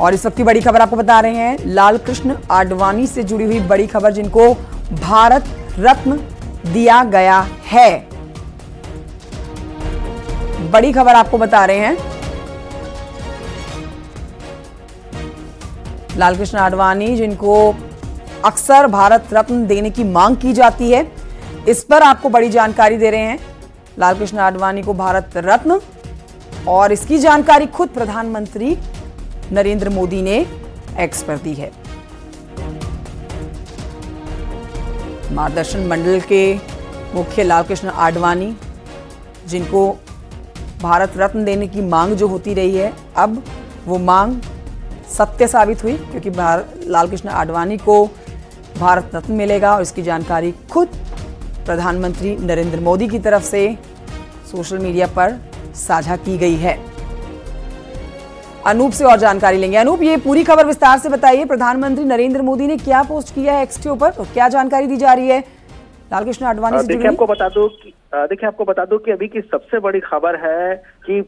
और इस वक्त की बड़ी खबर आपको बता रहे हैं, लाल कृष्ण आडवाणी से जुड़ी हुई बड़ी खबर, जिनको भारत रत्न दिया गया है। बड़ी खबर आपको बता रहे हैं, लाल कृष्ण आडवाणी जिनको अक्सर भारत रत्न देने की मांग की जाती है, इस पर आपको बड़ी जानकारी दे रहे हैं। लाल कृष्ण आडवाणी को भारत रत्न, और इसकी जानकारी खुद प्रधानमंत्री नरेंद्र मोदी ने एक्स पर दी है। मार्गदर्शन मंडल के मुख्य लाल कृष्ण आडवाणी, जिनको भारत रत्न देने की मांग जो होती रही है, अब वो मांग सत्य साबित हुई, क्योंकि लाल कृष्ण आडवाणी को भारत रत्न मिलेगा और इसकी जानकारी खुद प्रधानमंत्री नरेंद्र मोदी की तरफ से सोशल मीडिया पर साझा की गई है। अनूप से और जानकारी लेंगे। अनूप, ये पूरी खबर विस्तार से बताइए। प्रधानमंत्री नरेंद्र मोदी ने क्या पोस्ट किया है एक्स के ऊपर और क्या जानकारी दी जा रही है लाल कृष्ण आडवाणी से? देखिए, आपको बता दूं कि अभी की सबसे बड़ी खबर है कि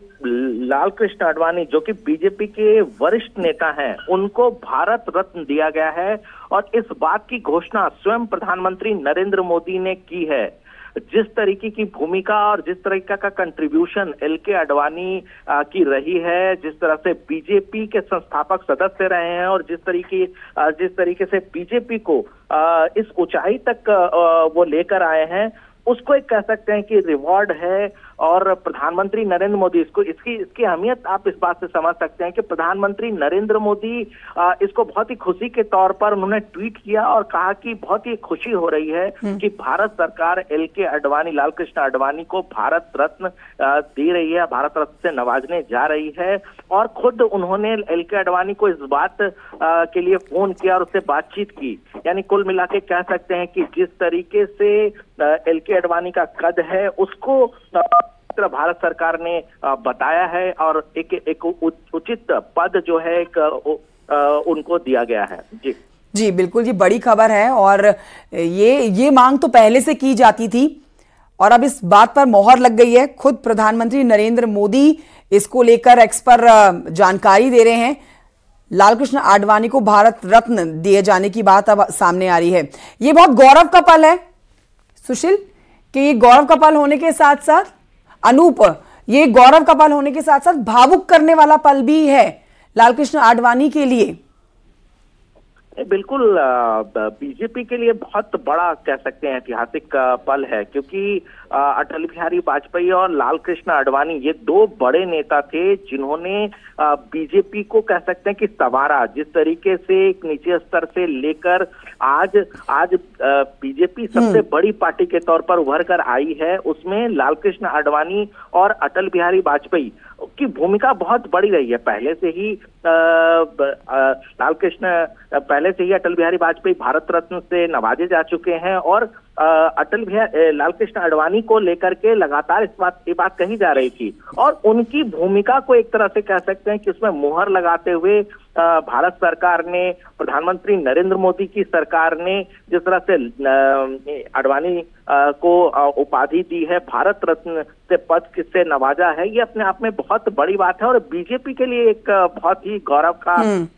लाल कृष्ण आडवाणी, जो कि बीजेपी के वरिष्ठ नेता हैं, उनको भारत रत्न दिया गया है और इस बात की घोषणा स्वयं प्रधानमंत्री नरेंद्र मोदी ने की है। जिस तरीके की भूमिका और जिस तरीके का कंट्रीब्यूशन एलके आडवाणी की रही है, जिस तरह से बीजेपी के संस्थापक सदस्य रहे हैं और जिस तरीके से बीजेपी को इस ऊंचाई तक वो लेकर आए हैं, उसको एक कह सकते हैं कि रिवॉर्ड है। और प्रधानमंत्री नरेंद्र मोदी इसकी अहमियत आप इस बात से समझ सकते हैं कि प्रधानमंत्री नरेंद्र मोदी इसको बहुत ही खुशी के तौर पर उन्होंने ट्वीट किया और कहा कि बहुत ही खुशी हो रही है कि भारत सरकार एलके आडवाणी, लाल कृष्ण आडवाणी को भारत रत्न दे रही है, भारत रत्न से नवाजने जा रही है। और खुद उन्होंने एलके आडवाणी को इस बात के लिए फोन किया और उससे बातचीत की। यानी कुल मिला के कह सकते हैं कि जिस तरीके से एलके आडवाणी का कद है, उसको भारत सरकार ने बताया है और एक उचित पद जो है उनको दिया गया है। जी बिल्कुल, ये बड़ी खबर है और ये मांग तो पहले से की जाती थी और अब इस बात पर मोहर लग गई है। खुद प्रधानमंत्री नरेंद्र मोदी इसको लेकर एक्स पर जानकारी दे रहे हैं। लाल कृष्ण आडवाणी को भारत रत्न दिए जाने की बात अब सामने आ रही है। ये बहुत गौरव का पल है सुशील, कि ये गौरव का पल होने के साथ साथ, अनूप, ये गौरव का पल होने के साथ साथ भावुक करने वाला पल भी है लाल कृष्ण आडवाणी के लिए। बिल्कुल, बीजेपी के लिए बहुत बड़ा कह सकते हैं ऐतिहासिक पल है, क्योंकि अटल बिहारी वाजपेयी और लाल कृष्ण आडवाणी ये दो बड़े नेता थे जिन्होंने बीजेपी को कह सकते हैं कि संवारा। जिस तरीके से एक नीचे स्तर से लेकर आज बीजेपी सबसे बड़ी पार्टी के तौर पर उभर कर आई है, उसमें लाल कृष्ण आडवाणी और अटल बिहारी वाजपेयी की भूमिका बहुत बड़ी रही है। पहले से ही अटल बिहारी वाजपेयी भारत रत्न से नवाजे जा चुके हैं और लाल कृष्ण आडवाणी को लेकर के लगातार ये बात कही जा रही थी और उनकी भूमिका को एक तरह से कह सकते हैं कि उसमें मुहर लगाते हुए भारत सरकार ने, प्रधानमंत्री नरेंद्र मोदी की सरकार ने जिस तरह से आडवाणी को उपाधि दी है, भारत रत्न से पद से नवाजा है, ये अपने आप में बहुत बड़ी बात है और बीजेपी के लिए एक बहुत ही गौरव का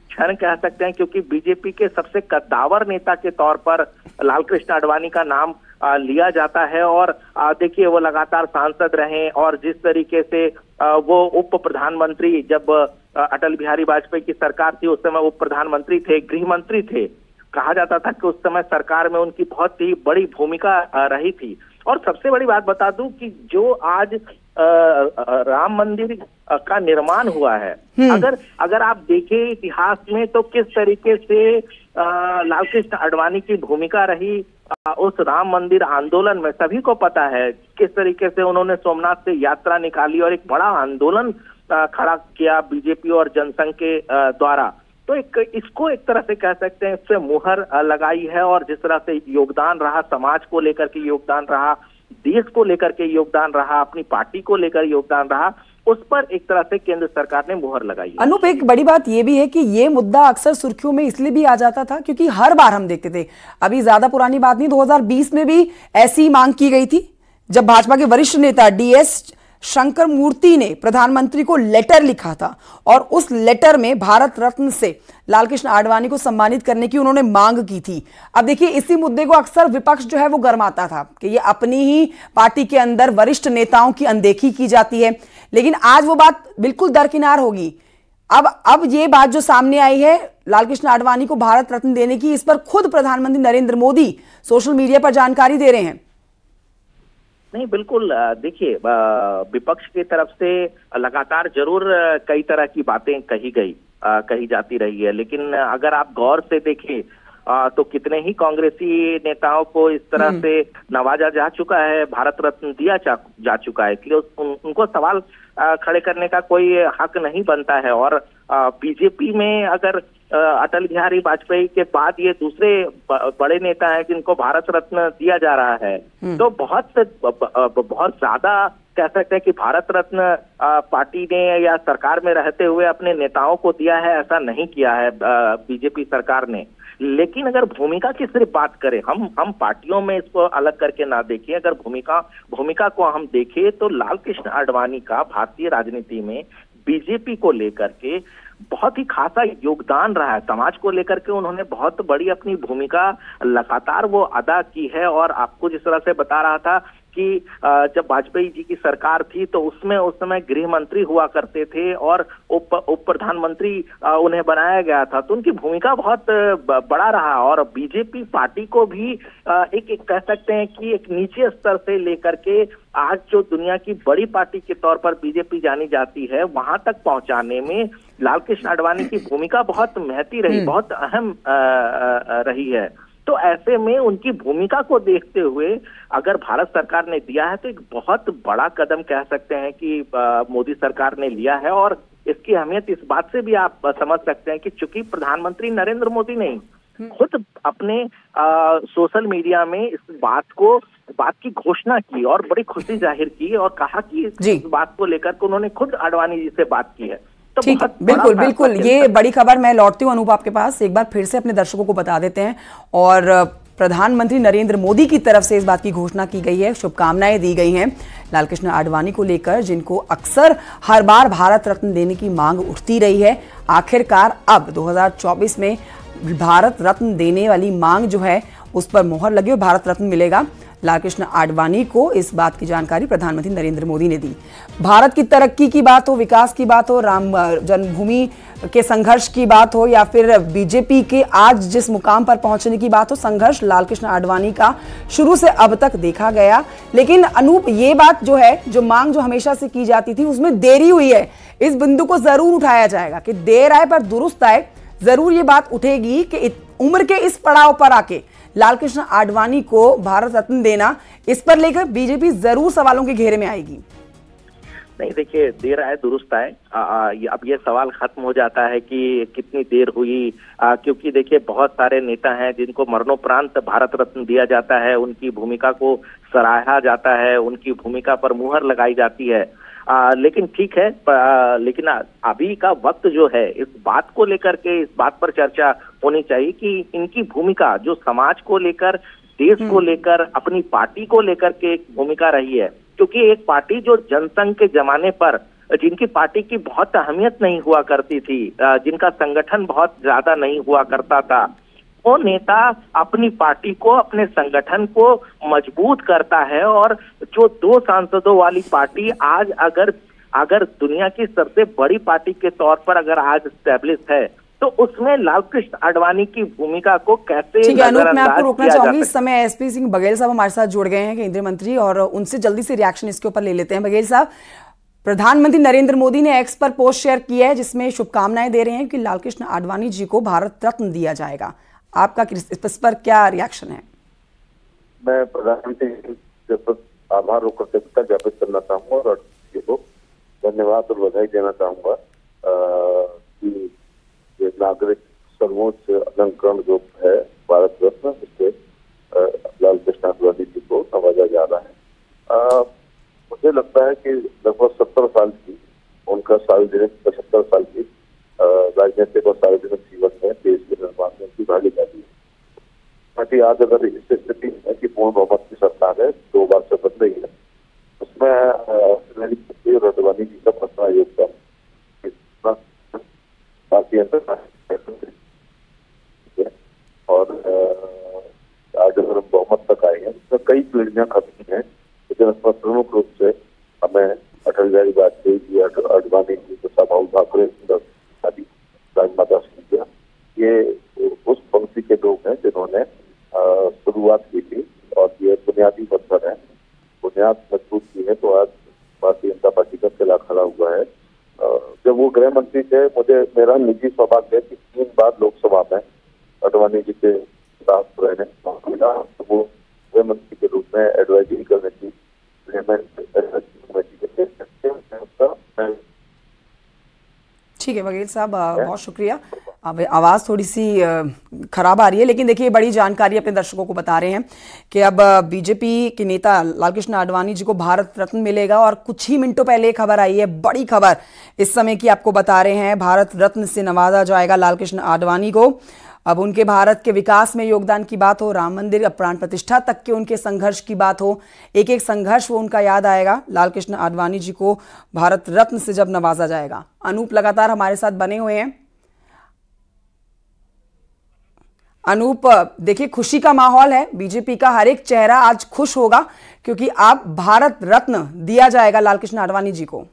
क्षण कह सकते हैं, क्योंकि बीजेपी के सबसे कद्दावर नेता के तौर पर लाल कृष्ण आडवाणी का नाम लिया जाता है। और देखिए, वो लगातार सांसद रहे और जिस तरीके से वो उप प्रधानमंत्री, जब अटल बिहारी वाजपेयी की सरकार थी उस समय उप प्रधानमंत्री थे, गृह मंत्री थे। कहा जाता था कि उस समय सरकार में उनकी बहुत ही बड़ी भूमिका रही थी। और सबसे बड़ी बात बता दूं कि जो आज राम मंदिर का निर्माण हुआ है, अगर आप देखें इतिहास में तो किस तरीके से लाल कृष्ण आडवाणी की भूमिका रही उस राम मंदिर आंदोलन में। सभी को पता है किस तरीके से उन्होंने सोमनाथ से यात्रा निकाली और एक बड़ा आंदोलन खड़ा किया बीजेपी और जनसंघ के द्वारा। तो इसको एक तरह से कह सकते हैं इससे मुहर लगाई है और जिस तरह से योगदान रहा, समाज को लेकर के योगदान रहा, देश को लेकर के योगदान रहा, अपनी पार्टी को लेकर योगदान रहा, उस पर एक तरह से केंद्र सरकार ने मुहर लगाई है। अनूप, एक बड़ी बात यह भी है कि ये मुद्दा अक्सर सुर्खियों में इसलिए भी आ जाता था क्योंकि हर बार हम देखते थे, अभी ज्यादा पुरानी बात नहीं, 2020 में भी ऐसी मांग की गई थी जब भाजपा के वरिष्ठ नेता DS शंकर मूर्ति ने प्रधानमंत्री को लेटर लिखा था और उस लेटर में भारत रत्न से लालकृष्ण आडवाणी को सम्मानित करने की उन्होंने मांग की थी। अब देखिए, इसी मुद्दे को अक्सर विपक्ष जो है वो गरमाता था कि ये अपनी ही पार्टी के अंदर वरिष्ठ नेताओं की अनदेखी की जाती है, लेकिन आज वो बात बिल्कुल दरकिनार होगी। अब ये बात जो सामने आई है लालकृष्ण आडवाणी को भारत रत्न देने की, इस पर खुद प्रधानमंत्री नरेंद्र मोदी सोशल मीडिया पर जानकारी दे रहे हैं। नहीं, बिल्कुल। देखिए, विपक्ष की तरफ से लगातार जरूर कई तरह की बातें कही जाती रही है, लेकिन अगर आप गौर से देखें तो कितने ही कांग्रेसी नेताओं को इस तरह से नवाजा जा चुका है, भारत रत्न दिया जा चुका है, इसलिए उनको सवाल खड़े करने का कोई हक नहीं बनता है। और बीजेपी में अगर अटल बिहारी वाजपेयी के बाद ये दूसरे बड़े नेता हैं जिनको भारत रत्न दिया जा रहा है, तो बहुत ज्यादा कह सकते हैं कि भारत रत्न पार्टी ने या सरकार में रहते हुए अपने नेताओं को दिया है, ऐसा नहीं किया है बीजेपी सरकार ने। लेकिन अगर भूमिका की सिर्फ बात करें, हम पार्टियों में इसको अलग करके ना देखें, अगर भूमिका को हम देखें तो लालकृष्ण आडवाणी का भारतीय राजनीति में बीजेपी को लेकर के बहुत ही खासा योगदान रहा है। समाज को लेकर के उन्होंने बहुत बड़ी अपनी भूमिका लगातार वो अदा की है। और आपको जिस तरह से बता रहा था कि जब वाजपेयी जी की सरकार थी तो उसमें उस समय गृह मंत्री हुआ करते थे और उप प्रधानमंत्री उन्हें बनाया गया था, तो उनकी भूमिका बहुत बड़ा रहा। और बीजेपी पार्टी को भी एक कह सकते हैं कि एक नीचे स्तर से लेकर के आज जो दुनिया की बड़ी पार्टी के तौर पर बीजेपी जानी जाती है, वहां तक पहुंचाने में लालकृष्ण आडवाणी की भूमिका बहुत महती रही, बहुत अहम रही है। तो ऐसे में उनकी भूमिका को देखते हुए अगर भारत सरकार ने दिया है तो एक बहुत बड़ा कदम कह सकते हैं कि मोदी सरकार ने लिया है। और इसकी अहमियत इस बात से भी आप समझ सकते हैं कि चूंकि प्रधानमंत्री नरेंद्र मोदी ने खुद अपने सोशल मीडिया में इस बात की घोषणा की और बड़ी खुशी जाहिर की और कहा कि इस बात को लेकर के उन्होंने खुद आडवाणी जी से बात की है। तो ठीक है, बिल्कुल ये बड़ी खबर। मैं लौटती हूँ अनूप आपके पास, एक बार फिर से अपने दर्शकों को बता देते हैं। और प्रधानमंत्री नरेंद्र मोदी की तरफ से इस बात की घोषणा की गई है, शुभकामनाएं दी गई हैं लालकृष्ण आडवाणी को लेकर, जिनको अक्सर हर बार भारत रत्न देने की मांग उठती रही है। आखिरकार अब 2024 में भारत रत्न देने वाली मांग जो है उस पर मोहर लगी और भारत रत्न मिलेगा लालकृष्ण आडवाणी को। इस बात की जानकारी प्रधानमंत्री नरेंद्र मोदी ने दी। भारत की तरक्की की बात हो, विकास की बात हो, राम जन्मभूमि के संघर्ष की बात हो, या फिर बीजेपी के आज जिस मुकाम पर पहुंचने की बात हो, संघर्ष लालकृष्ण आडवाणी का शुरू से अब तक देखा गया। लेकिन अनूप, ये बात जो है, जो मांग जो हमेशा से की जाती थी, उसमें देरी हुई है। इस बिंदु को जरूर उठाया जाएगा कि देर आए पर दुरुस्त आए। जरूर ये बात उठेगी कि उम्र के इस पड़ाव पर आके लालकृष्ण आडवाणी को भारत रत्न देना, इस पर लेकर बीजेपी जरूर सवालों के घेरे में आएगी। नहीं, देखिए, देर आए दुरुस्त आए। अब ये सवाल खत्म हो जाता है कि कितनी देर हुई, क्योंकि देखिए बहुत सारे नेता हैं जिनको मरणोपरांत भारत रत्न दिया जाता है, उनकी भूमिका को सराहा जाता है, उनकी भूमिका पर मुहर लगाई जाती है। लेकिन ठीक है, लेकिन अभी का वक्त जो है इस बात को लेकर के, इस बात पर चर्चा होनी चाहिए कि इनकी भूमिका जो समाज को लेकर, देश को लेकर, अपनी पार्टी को लेकर के एक भूमिका रही है। क्योंकि एक पार्टी जो जनसंघ के जमाने पर, जिनकी पार्टी की बहुत अहमियत नहीं हुआ करती थी, जिनका संगठन बहुत ज्यादा नहीं हुआ करता था, वो नेता अपनी पार्टी को, अपने संगठन को मजबूत करता है। और जो 2 सांसदों वाली पार्टी आज अगर दुनिया की सबसे बड़ी पार्टी के तौर पर अगर आज स्टैब्लिश है, तो उसमें लालकृष्ण आडवाणी की भूमिका को कैसे ठीक है अनूप, मैं आपको रोकना चाहूंगी। इस समय एसपी सिंह बघेल साहब हमारे साथ जुड़ गए हैं, केंद्रीय मंत्री, और उनसे जल्दी से रिएक्शन इसके ऊपर ले लेते हैं। बघेल साहब, प्रधानमंत्री नरेंद्र मोदी ने एक्स पर पोस्ट शेयर की है जिसमें शुभकामनाएं दे रहे हैं कि लालकृष्ण आडवाणी जी को भारत रत्न दिया जाएगा। आपका इस पर क्या रिएक्शन है? मैं प्रधानमंत्री पर आभार और कृतज्ञता ज्ञापित करना चाहूंगा और को धन्यवाद और बधाई देना चाहूंगा कि नागरिक सर्वोच्च अलंकरण जो है भारत रत्न, उससे लालकृष्ण आडवाणी जी को नवाजा जा रहा है। मुझे लगता है कि लगभग 70 साल की उनका सार्वजनिक 75 साल की राजनीतिक और सार्वजनिक जीवन में देश के निर्माण में उनकी भागीदारी है। ताकि आज अगर इस स्थिति में कि पूर्ण बहुमत की सरकार है, 2 बार से बन रही है, उसमें और आडवाणी जी का बड़ा योगदान भारतीय जनता और आज अगर हम बहुमत तक आए हैं, इसमें कई पीढ़ियां खत्म हैं, लेकिन इसमें प्रमुख रूप से हमें अटल बिहारी वाजपेयी जी, आडवाणी जी, उद्धव ठाकरे, राजमाता सिंधिया, ये उस पंक्ति के लोग हैं जिन्होंने शुरुआत की थी और ये बुनियादी पत्थर है, बुनियाद मजबूत की है तो आज भारतीय जनता पार्टी का किला खड़ा हुआ है। जब वो गृह मंत्री थे, मेरा निजी सौभाग्य है कि 3 बार लोकसभा में आडवाणी जी के साथ रहने मिला, तो वो गृह मंत्री के रूप में एडवाइजरी करने की ठीक है वकील साहब, बहुत शुक्रिया। अब आवाज़ थोड़ी सी खराब आ रही है, लेकिन देखिए बड़ी जानकारी अपने दर्शकों को बता रहे हैं कि अब बीजेपी के नेता लालकृष्ण आडवाणी जी को भारत रत्न मिलेगा। और कुछ ही मिनटों पहले खबर आई है, बड़ी खबर इस समय की आपको बता रहे हैं, भारत रत्न से नवाजा जाएगा लालकृष्ण आडवाणी को। अब उनके भारत के विकास में योगदान की बात हो, राम मंदिर प्राण प्रतिष्ठा तक के उनके संघर्ष की बात हो, एक एक संघर्ष वो उनका याद आएगा। लालकृष्ण आडवाणी जी को भारत रत्न से जब नवाजा जाएगा। अनूप लगातार हमारे साथ बने हुए हैं। अनूप, देखिए खुशी का माहौल है, बीजेपी का हर एक चेहरा आज खुश होगा क्योंकि आप भारत रत्न दिया जाएगा लालकृष्ण आडवाणी जी को।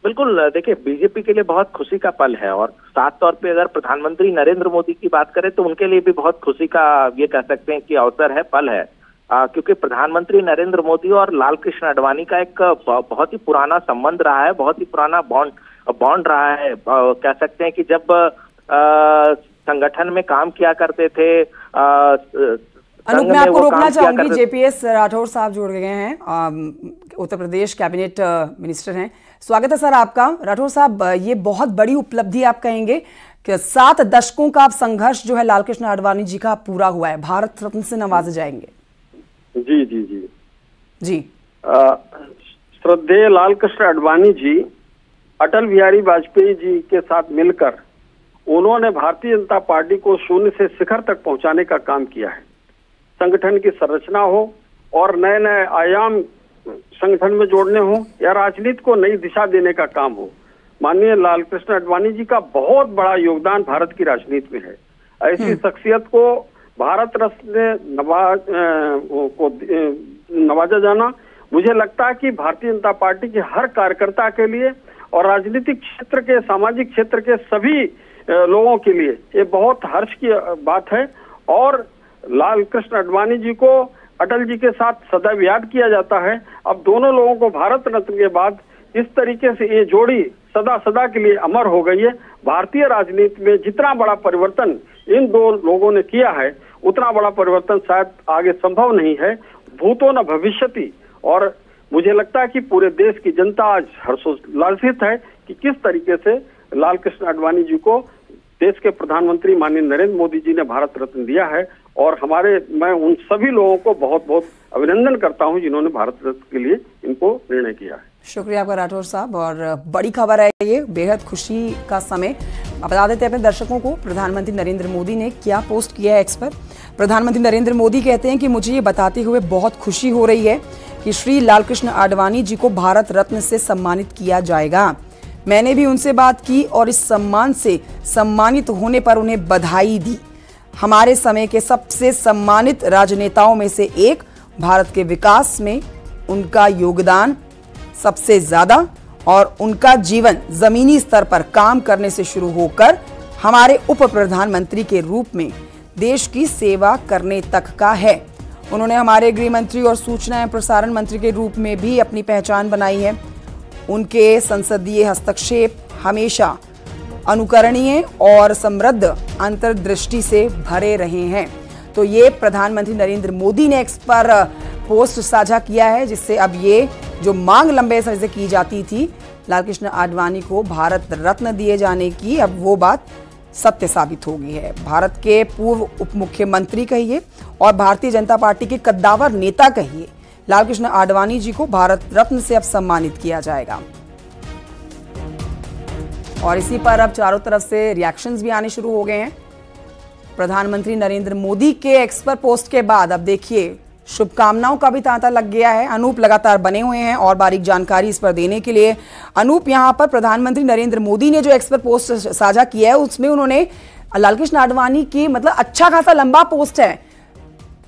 बिल्कुल, देखिए बीजेपी के लिए बहुत खुशी का पल है और साथ तौर पे अगर प्रधानमंत्री नरेंद्र मोदी की बात करें तो उनके लिए भी बहुत खुशी का ये कह सकते हैं कि अवसर है, पल है, क्योंकि प्रधानमंत्री नरेंद्र मोदी और लालकृष्ण आडवाणी का एक बहुत ही पुराना संबंध रहा है, बहुत ही पुराना बॉन्ड रहा है। कह सकते हैं कि जब संगठन में काम किया करते थे, अनूप मैं आपको रोकना चाहूंगी, जेपीएस राठौर साहब जुड़ गए हैं, उत्तर प्रदेश कैबिनेट मिनिस्टर हैं। स्वागत है सर आपका। राठौर साहब, ये बहुत बड़ी उपलब्धि आप कहेंगे कि 7 दशकों का आप संघर्ष जो है लालकृष्ण आडवाणी जी का पूरा हुआ है, भारत रत्न से नवाजे जाएंगे। जी जी जी जी, श्रद्धेय लालकृष्ण आडवाणी जी अटल बिहारी वाजपेयी जी के साथ मिलकर उन्होंने भारतीय जनता पार्टी को शून्य से शिखर तक पहुंचाने का काम किया है। संगठन की संरचना हो और नए नए आयाम संगठन में जोड़ने हो या राजनीति को नई दिशा देने का काम हो, माननीय लालकृष्ण आडवाणी जी का बहुत बड़ा योगदान भारत की राजनीति में है। ऐसी शख्सियत को भारत रत्न नवाजा जाना, मुझे लगता है कि भारतीय जनता पार्टी के हर कार्यकर्ता के लिए और राजनीतिक क्षेत्र के, सामाजिक क्षेत्र के सभी लोगों के लिए ये बहुत हर्ष की बात है। और लालकृष्ण आडवाणी जी को अटल जी के साथ सदैव याद किया जाता है। अब दोनों लोगों को भारत रत्न के बाद इस तरीके से ये जोड़ी सदा सदा के लिए अमर हो गई है। भारतीय राजनीति में जितना बड़ा परिवर्तन इन 2 लोगों ने किया है, उतना बड़ा परिवर्तन शायद आगे संभव नहीं है, भूतो न भविष्यति। और मुझे लगता है कि पूरे देश की जनता आज हर्षोल्लासित है कि किस तरीके से लालकृष्ण आडवाणी जी को देश के प्रधानमंत्री माननीय नरेंद्र मोदी जी ने भारत रत्न दिया है। और मैं उन सभी लोगों को बहुत बहुत अभिनंदन करता हूं जिन्होंने भारत रत्न के लिए इनको निर्णय किया है। शुक्रिया आपका राठौर साहब। और बड़ी खबर है ये, बेहद खुशी का समय। बता देते हैं अपने दर्शकों को, प्रधानमंत्री नरेंद्र मोदी ने क्या पोस्ट किया है एक्स पर। प्रधानमंत्री नरेंद्र मोदी कहते हैं कि मुझे ये बताते हुए बहुत खुशी हो रही है कि श्री लालकृष्ण आडवाणी जी को भारत रत्न से सम्मानित किया जाएगा। मैंने भी उनसे बात की और इस सम्मान से सम्मानित होने पर उन्हें बधाई दी। हमारे समय के सबसे सम्मानित राजनेताओं में से एक, भारत के विकास में उनका योगदान सबसे ज्यादा और उनका जीवन जमीनी स्तर पर काम करने से शुरू होकर हमारे उप प्रधानमंत्री के रूप में देश की सेवा करने तक का है। उन्होंने हमारे गृह मंत्री और सूचना एवं प्रसारण मंत्री के रूप में भी अपनी पहचान बनाई है। उनके संसदीय हस्तक्षेप हमेशा अनुकरणीय और समृद्ध अंतर्दृष्टि से भरे रहे हैं। तो ये प्रधानमंत्री नरेंद्र मोदी ने एक्स पर पोस्ट साझा किया है, जिससे अब ये जो मांग लंबे समय से की जाती थी लालकृष्ण आडवाणी को भारत रत्न दिए जाने की, अब वो बात सत्य साबित हो गई है। भारत के पूर्व उप मुख्यमंत्री कहिए और भारतीय जनता पार्टी के कद्दावर नेता कहिए, लालकृष्ण आडवाणी जी को भारत रत्न से अब सम्मानित किया जाएगा। और इसी पर अब चारों तरफ से रिएक्शंस भी आने शुरू हो गए हैं। प्रधानमंत्री नरेंद्र मोदी के एक्स पर पोस्ट के बाद अब देखिए शुभकामनाओं का भी तांता लग गया है। अनूप लगातार बने हुए हैं और बारीक जानकारी इस पर देने के लिए। अनूप, यहां पर प्रधानमंत्री नरेंद्र मोदी ने जो एक्सपर्ट पोस्ट साझा किया है उसमें उन्होंने लालकृष्ण आडवाणी की मतलब अच्छा खासा लंबा पोस्ट है,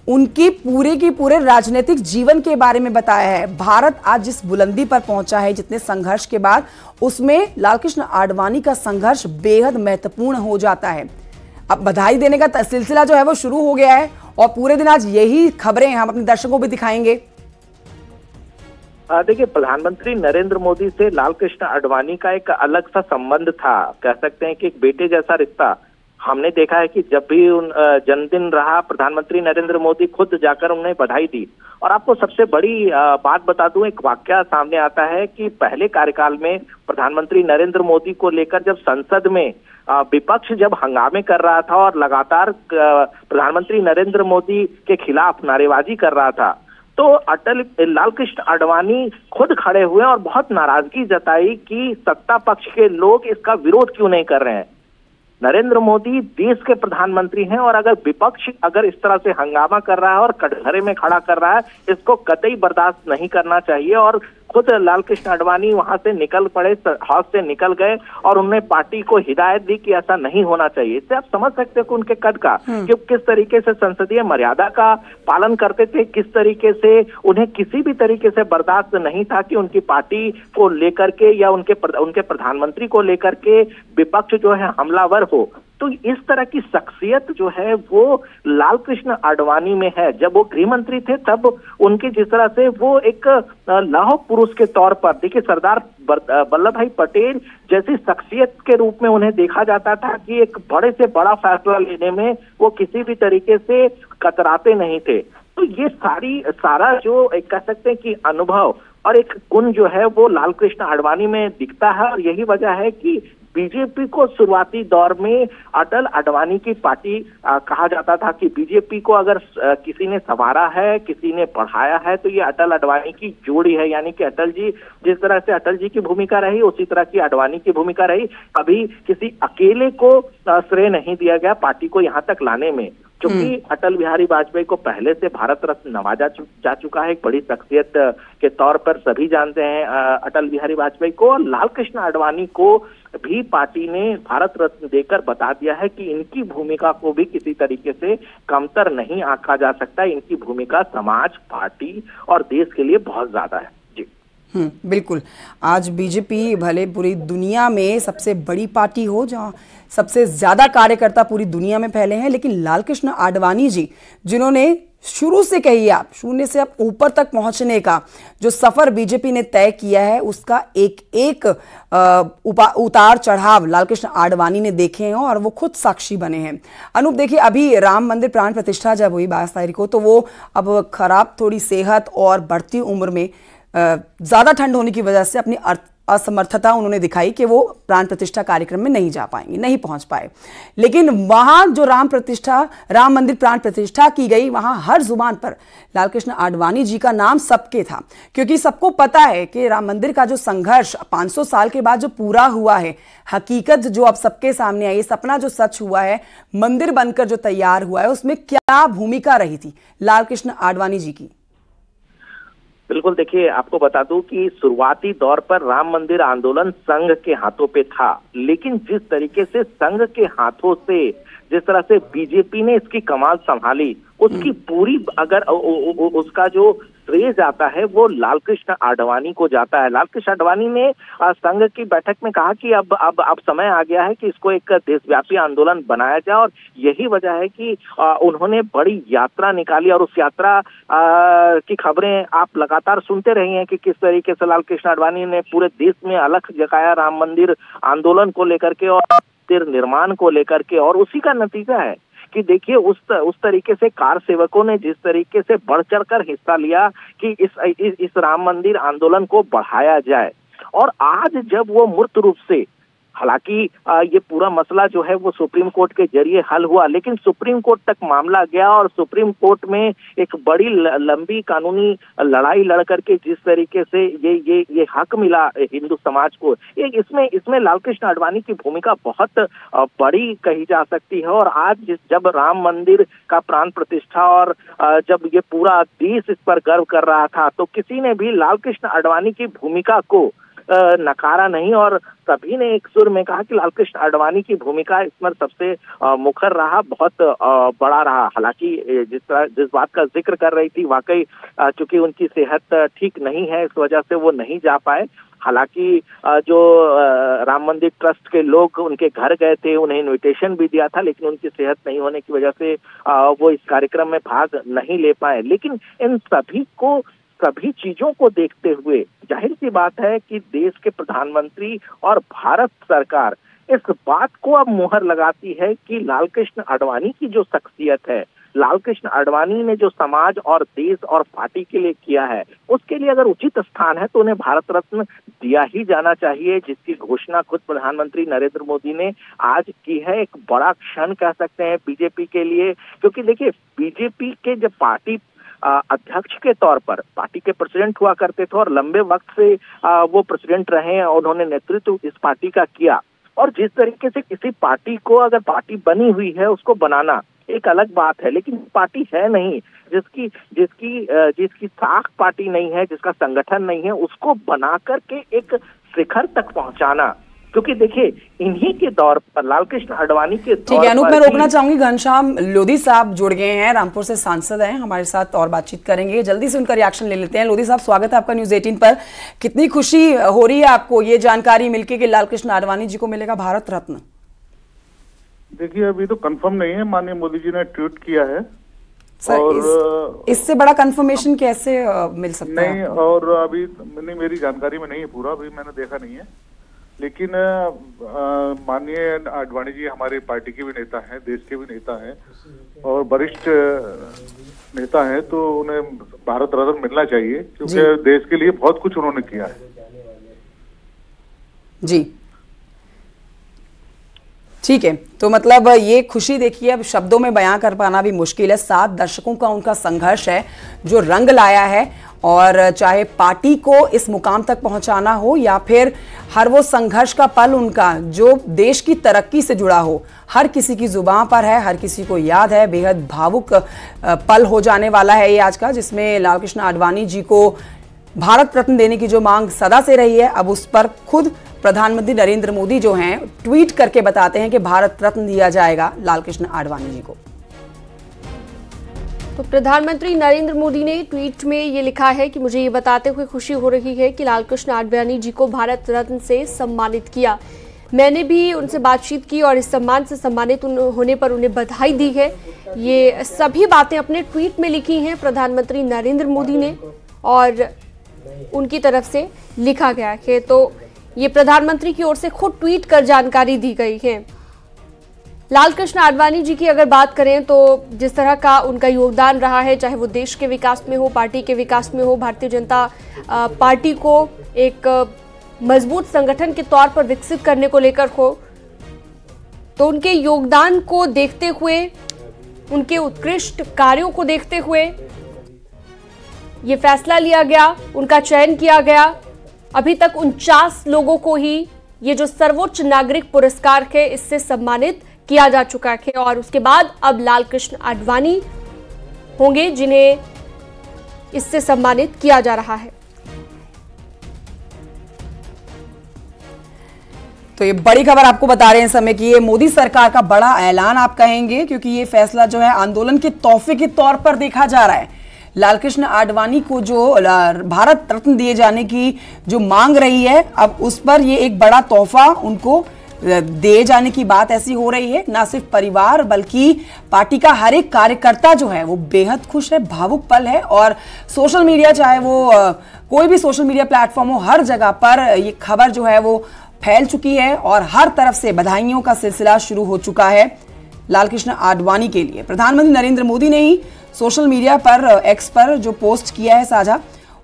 उनकी पूरे राजनीतिक जीवन के बारे में बताया है। भारत आज जिस बुलंदी पर पहुंचा है जितने संघर्ष के बाद, उसमें लालकृष्ण आडवाणी का संघर्ष बेहद महत्वपूर्ण हो जाता है। अब बधाई देने का सिलसिला जो है वो शुरू हो गया है और पूरे दिन आज यही खबरें हम अपने दर्शकों को भी दिखाएंगे। देखिए, प्रधानमंत्री नरेंद्र मोदी से लालकृष्ण आडवाणी का एक अलग सा संबंध था, कह सकते हैं कि एक बेटे जैसा रिश्ता। हमने देखा है कि जब भी उन जन्मदिन रहा, प्रधानमंत्री नरेंद्र मोदी खुद जाकर उन्हें बधाई दी। और आपको सबसे बड़ी बात बता दूं, एक वाकया सामने आता है कि पहले कार्यकाल में प्रधानमंत्री नरेंद्र मोदी को लेकर जब संसद में विपक्ष जब हंगामे कर रहा था और लगातार प्रधानमंत्री नरेंद्र मोदी के खिलाफ नारेबाजी कर रहा था, तो लालकृष्ण आडवाणी खुद खड़े हुए और बहुत नाराजगी जताई कि सत्ता पक्ष के लोग इसका विरोध क्यों नहीं कर रहे हैं। नरेंद्र मोदी देश के प्रधानमंत्री हैं और अगर विपक्ष अगर इस तरह से हंगामा कर रहा है और कटघरे में खड़ा कर रहा है, इसको कतई बर्दाश्त नहीं करना चाहिए। और खुद लालकृष्ण आडवाणी वहां से निकल पड़े, हाउस से निकल गए और उन्होंने पार्टी को हिदायत दी कि ऐसा नहीं होना चाहिए। इससे आप समझ सकते हो कि उनके कद का कि किस तरीके से संसदीय मर्यादा का पालन करते थे, किस तरीके से उन्हें किसी भी तरीके से बर्दाश्त नहीं था कि उनकी पार्टी को लेकर के या उनके प्रधानमंत्री को लेकर के विपक्ष जो है हमलावर हो। तो इस तरह की शख्सियत जो है वो लालकृष्ण आडवाणी में है। जब वो गृह मंत्री थे तब उनकी जिस तरह से वो एक लौह पुरुष के तौर पर, देखिए, सरदार वल्लभ भाई पटेल जैसी शख्सियत के रूप में उन्हें देखा जाता था कि एक बड़े से बड़ा फैसला लेने में वो किसी भी तरीके से कतराते नहीं थे। तो ये सारा जो एक कह सकते हैं कि अनुभव और एक गुण जो है वो लालकृष्ण आडवाणी में दिखता है। और यही वजह है कि बीजेपी को शुरुआती दौर में अटल आडवाणी की पार्टी कहा जाता था कि बीजेपी को अगर किसी ने संवारा है, किसी ने बढ़ाया है, तो ये अटल आडवाणी की जोड़ी है। यानी कि अटल जी, जिस तरह से अटल जी की भूमिका रही उसी तरह की आडवाणी की भूमिका रही। कभी किसी अकेले को श्रेय नहीं दिया गया पार्टी को यहाँ तक लाने में, क्योंकि अटल बिहारी वाजपेयी को पहले से भारत रत्न नवाजा जा चुका है। एक बड़ी शख्सियत के तौर पर सभी जानते हैं अटल बिहारी वाजपेयी को। और लालकृष्ण आडवाणी को भी पार्टी ने भारत रत्न देकर बता दिया है कि इनकी भूमिका को भी किसी तरीके से कमतर नहीं आंका जा सकता। इनकी भूमिका समाज, पार्टी और देश के लिए बहुत ज्यादा है। बिल्कुल। आज बीजेपी भले पूरी दुनिया में सबसे बड़ी पार्टी हो, जहां सबसे ज्यादा कार्यकर्ता पूरी दुनिया में फैले हैं, लेकिन लालकृष्ण आडवाणी जी, जिन्होंने शुरू से कहिए आप, शून्य से अब ऊपर तक पहुंचने का जो सफर बीजेपी ने तय किया है, उसका एक एक उतार चढ़ाव लालकृष्ण आडवाणी ने देखे हैं और वो खुद साक्षी बने हैं। अनूप, देखिए, अभी राम मंदिर प्राण प्रतिष्ठा जब हुई 22 तारीख को, तो वो अब खराब थोड़ी सेहत और बढ़ती उम्र में ज्यादा ठंड होने की वजह से अपनी असमर्थता उन्होंने दिखाई कि वो प्राण प्रतिष्ठा कार्यक्रम में नहीं जा पाएंगे, नहीं पहुंच पाए। लेकिन वहां जो राम मंदिर प्राण प्रतिष्ठा की गई, वहां हर जुबान पर लालकृष्ण आडवाणी जी का नाम सबके था, क्योंकि सबको पता है कि राम मंदिर का जो संघर्ष 500 साल के बाद जो पूरा हुआ है, हकीकत जो अब सबके सामने आई, सपना जो सच हुआ है, मंदिर बनकर जो तैयार हुआ है, उसमें क्या भूमिका रही थी लालकृष्ण आडवाणी जी की? बिल्कुल, देखिए, आपको बता दूं कि शुरुआती दौर पर राम मंदिर आंदोलन संघ के हाथों पे था, लेकिन जिस तरीके से संघ के हाथों से जिस तरह से बीजेपी ने इसकी कमान संभाली, उसकी पूरी अगर उसका जो श्रेय जाता है वो लालकृष्ण आडवाणी को जाता है। लालकृष्ण आडवाणी ने संघ की बैठक में कहा कि अब समय आ गया है कि इसको एक देशव्यापी आंदोलन बनाया जाए। और यही वजह है कि उन्होंने बड़ी यात्रा निकाली और उस यात्रा की खबरें आप लगातार सुनते रहे हैं कि किस तरीके से लालकृष्ण आडवाणी ने पूरे देश में अलख जगाया राम मंदिर आंदोलन को लेकर के और मंदिर निर्माण को लेकर के। और उसी का नतीजा है कि देखिए उस तरीके से कार सेवकों ने जिस तरीके से बढ़ चढ़कर हिस्सा लिया कि इस राम मंदिर आंदोलन को बढ़ाया जाए। और आज जब वो मूर्त रूप से हालांकि ये पूरा मसला जो है वो सुप्रीम कोर्ट के जरिए हल हुआ, लेकिन सुप्रीम कोर्ट तक मामला गया और सुप्रीम कोर्ट में एक बड़ी लंबी कानूनी लड़ाई लड़ करके जिस तरीके से ये हक मिला हिंदू समाज को, इसमें लालकृष्ण आडवाणी की भूमिका बहुत बड़ी कही जा सकती है। और आज जब राम मंदिर का प्राण प्रतिष्ठा और जब ये पूरा देश इस पर गर्व कर रहा था, तो किसी ने भी लालकृष्ण आडवाणी की भूमिका को नकारा नहीं और सभी ने एक सुर में कहा कि लालकृष्ण आडवाणी की भूमिका इसमें सबसे मुखर रहा, बहुत बड़ा रहा। हालांकि जिस बात का जिक्र कर रही थी, वाकई चूंकि उनकी सेहत ठीक नहीं है, इस वजह से वो नहीं जा पाए। हालांकि जो राम मंदिर ट्रस्ट के लोग उनके घर गए थे, उन्हें इनविटेशन भी दिया था, लेकिन उनकी सेहत नहीं होने की वजह से वो इस कार्यक्रम में भाग नहीं ले पाए। लेकिन इन सभी चीजों को देखते हुए जाहिर सी बात है कि देश के प्रधानमंत्री और भारत सरकार इस बात को अब मुहर लगाती है कि लालकृष्ण आडवाणी की जो शख्सियत है, लालकृष्ण आडवाणी ने जो समाज और देश और पार्टी के लिए किया है, उसके लिए अगर उचित स्थान है तो उन्हें भारत रत्न दिया ही जाना चाहिए, जिसकी घोषणा खुद प्रधानमंत्री नरेंद्र मोदी ने आज की है। एक बड़ा क्षण कह सकते हैं बीजेपी के लिए, क्योंकि देखिए बीजेपी के जब पार्टी अध्यक्ष के तौर पर पार्टी के प्रेसिडेंट हुआ करते थे और लंबे वक्त से वो प्रेसिडेंट रहे और उन्होंने नेतृत्व इस पार्टी का किया, और जिस तरीके से किसी पार्टी को अगर पार्टी बनी हुई है उसको बनाना एक अलग बात है, लेकिन पार्टी है नहीं जिसकी साख पार्टी नहीं है, जिसका संगठन नहीं है, उसको बना करके एक शिखर तक पहुंचाना, क्योंकि देखिए इन्हीं के दौर पर लालकृष्ण आडवाणी के ठीक है अनूप, मैं रोकना चाहूंगी। घनश्याम लोधी साहब जुड़ गए हैं, रामपुर से सांसद हैं, हमारे साथ और बातचीत करेंगे, जल्दी से उनका रिएक्शन ले लेते हैं। लोधी साहब, स्वागत है आपका न्यूज़ 18 पर। कितनी खुशी हो रही है आपको ये जानकारी मिलके कि लालकृष्ण आडवाणी जी को मिलेगा भारत रत्न? देखिए अभी तो कंफर्म नहीं है, माननीय मोदी जी ने ट्वीट किया है सर, और इससे बड़ा कंफर्मेशन कैसे मिल सकता है? नहीं, और अभी मेरी जानकारी में नहीं है पूरा, अभी मैंने देखा नहीं है, लेकिन माननीय आडवाणी जी हमारी पार्टी के भी नेता हैं, देश के भी नेता हैं और वरिष्ठ नेता हैं, तो उन्हें भारत रत्न मिलना चाहिए, क्योंकि देश के लिए बहुत कुछ उन्होंने किया है। जी ठीक है, तो मतलब ये खुशी देखिए अब शब्दों में बयां कर पाना भी मुश्किल है। 7 दशकों का उनका संघर्ष है जो रंग लाया है, और चाहे पार्टी को इस मुकाम तक पहुंचाना हो या फिर हर वो संघर्ष का पल उनका जो देश की तरक्की से जुड़ा हो, हर किसी की जुबान पर है, हर किसी को याद है। बेहद भावुक पल हो जाने वाला है ये आज का, जिसमें लालकृष्ण आडवाणी जी को भारत रत्न देने की जो मांग सदा से रही है, अब उस पर खुद प्रधानमंत्री नरेंद्र मोदी जो हैं ट्वीट करके बताते हैं कि भारत रत्न दिया जाएगा लालकृष्ण आडवाणी जी को। तो प्रधानमंत्री नरेंद्र मोदी ने ट्वीट में ये लिखा है कि मुझे ये बताते हुए खुशी हो रही है कि लालकृष्ण आडवाणी जी को भारत रत्न से सम्मानित किया। मैंने भी उनसे बातचीत की और इस सम्मान से सम्मानित होने पर उन्हें बधाई दी है। ये सभी बातें अपने ट्वीट में लिखी हैं प्रधानमंत्री नरेंद्र मोदी ने और उनकी तरफ से लिखा गया है। तो ये प्रधानमंत्री की ओर से खुद ट्वीट कर जानकारी दी गई है। लालकृष्ण आडवाणी जी की अगर बात करें तो जिस तरह का उनका योगदान रहा है, चाहे वो देश के विकास में हो, पार्टी के विकास में हो, भारतीय जनता पार्टी को एक मजबूत संगठन के तौर पर विकसित करने को लेकर हो, तो उनके योगदान को देखते हुए, उनके उत्कृष्ट कार्यों को देखते हुए ये फैसला लिया गया, उनका चयन किया गया। अभी तक 49 लोगों को ही ये जो सर्वोच्च नागरिक पुरस्कार है इससे सम्मानित किया जा चुका है, और उसके बाद अब लालकृष्ण आडवाणी होंगे जिन्हें इससे सम्मानित किया जा रहा है। तो ये बड़ी खबर आपको बता रहे हैं समय की, ये मोदी सरकार का बड़ा ऐलान आप कहेंगे, क्योंकि ये फैसला जो है आंदोलन के तोहफे के तौर पर देखा जा रहा है। लालकृष्ण आडवाणी को जो भारत रत्न दिए जाने की जो मांग रही है, अब उस पर ये एक बड़ा तोहफा उनको दिए जाने की बात ऐसी हो रही है। ना सिर्फ परिवार बल्कि पार्टी का हर एक कार्यकर्ता जो है वो बेहद खुश है, भावुक पल है, और सोशल मीडिया, चाहे वो कोई भी सोशल मीडिया प्लेटफॉर्म हो, हर जगह पर ये खबर जो है वो फैल चुकी है और हर तरफ से बधाइयों का सिलसिला शुरू हो चुका है लालकृष्ण आडवाणी के लिए। प्रधानमंत्री नरेंद्र मोदी ने ही सोशल मीडिया पर एक्स पर जो पोस्ट किया है साझा,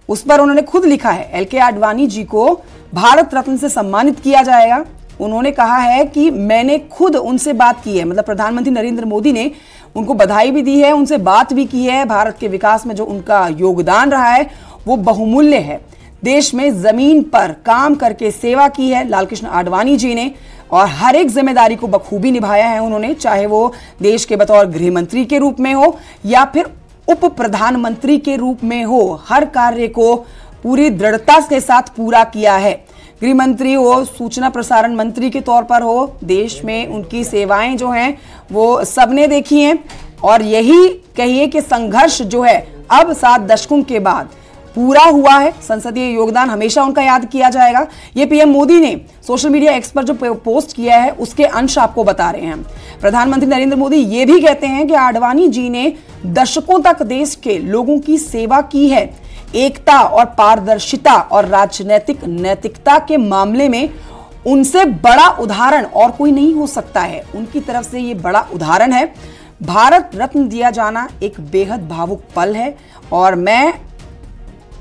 उस पर उन्होंने खुद लिखा है, LK आडवाणी जी को भारत रत्न से सम्मानित किया जाएगा। उन्होंने कहा है कि मैंने खुद उनसे बात की है, मतलब प्रधानमंत्री नरेंद्र मोदी ने उनको बधाई भी दी है, उनसे बात भी की है। भारत के विकास में जो उनका योगदान रहा है वो बहुमूल्य है। देश में जमीन पर काम करके सेवा की है लालकृष्ण आडवाणी जी ने, और हर एक जिम्मेदारी को बखूबी निभाया है उन्होंने, चाहे वो देश के बतौर गृह मंत्री के रूप में हो या फिर उप प्रधानमंत्री के रूप में हो। हर कार्य को पूरी दृढ़ता के साथ पूरा किया है। गृह मंत्री हो, सूचना प्रसारण मंत्री के तौर पर हो, देश में उनकी सेवाएं जो हैं वो सबने देखी हैं। और यही कहिए कि संघर्ष जो है अब 7 दशकों के बाद पूरा हुआ है। संसदीय योगदान हमेशा उनका याद किया जाएगा। ये पीएम मोदी ने सोशल मीडिया एक्स पर जो पोस्ट किया है उसके अंश आपको बता रहे हैं। प्रधानमंत्री नरेंद्र मोदी ये भी कहते हैं कि आडवाणी जी ने दशकों तक देश के लोगों की सेवा की है। एकता और पारदर्शिता और राजनीतिक नैतिकता के मामले में उनसे बड़ा उदाहरण और कोई नहीं हो सकता है। उनकी तरफ से ये बड़ा उदाहरण है। भारत रत्न दिया जाना एक बेहद भावुक पल है और मैं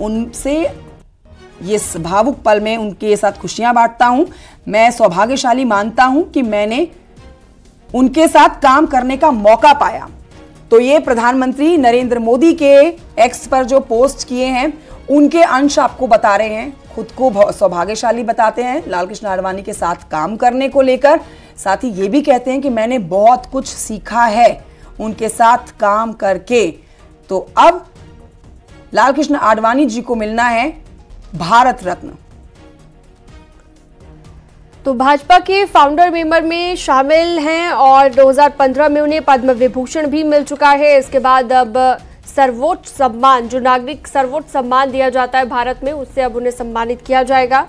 उनसे ये भावुक पल में उनके साथ खुशियां बांटता हूं। मैं सौभाग्यशाली मानता हूं कि मैंने उनके साथ काम करने का मौका पाया। तो ये प्रधानमंत्री नरेंद्र मोदी के एक्स पर जो पोस्ट किए हैं उनके अंश आपको बता रहे हैं। खुद को सौभाग्यशाली बताते हैं लालकृष्ण आडवाणी के साथ काम करने को लेकर। साथ ही ये भी कहते हैं कि मैंने बहुत कुछ सीखा है उनके साथ काम करके। तो अब लालकृष्ण आडवाणी जी को मिलना है भारत रत्न। तो भाजपा के फाउंडर मेंबर में शामिल हैं और 2015 में उन्हें पद्म विभूषण भी मिल चुका है। इसके बाद अब सर्वोच्च सम्मान, जो नागरिक सर्वोच्च सम्मान दिया जाता है भारत में, उससे अब उन्हें सम्मानित किया जाएगा।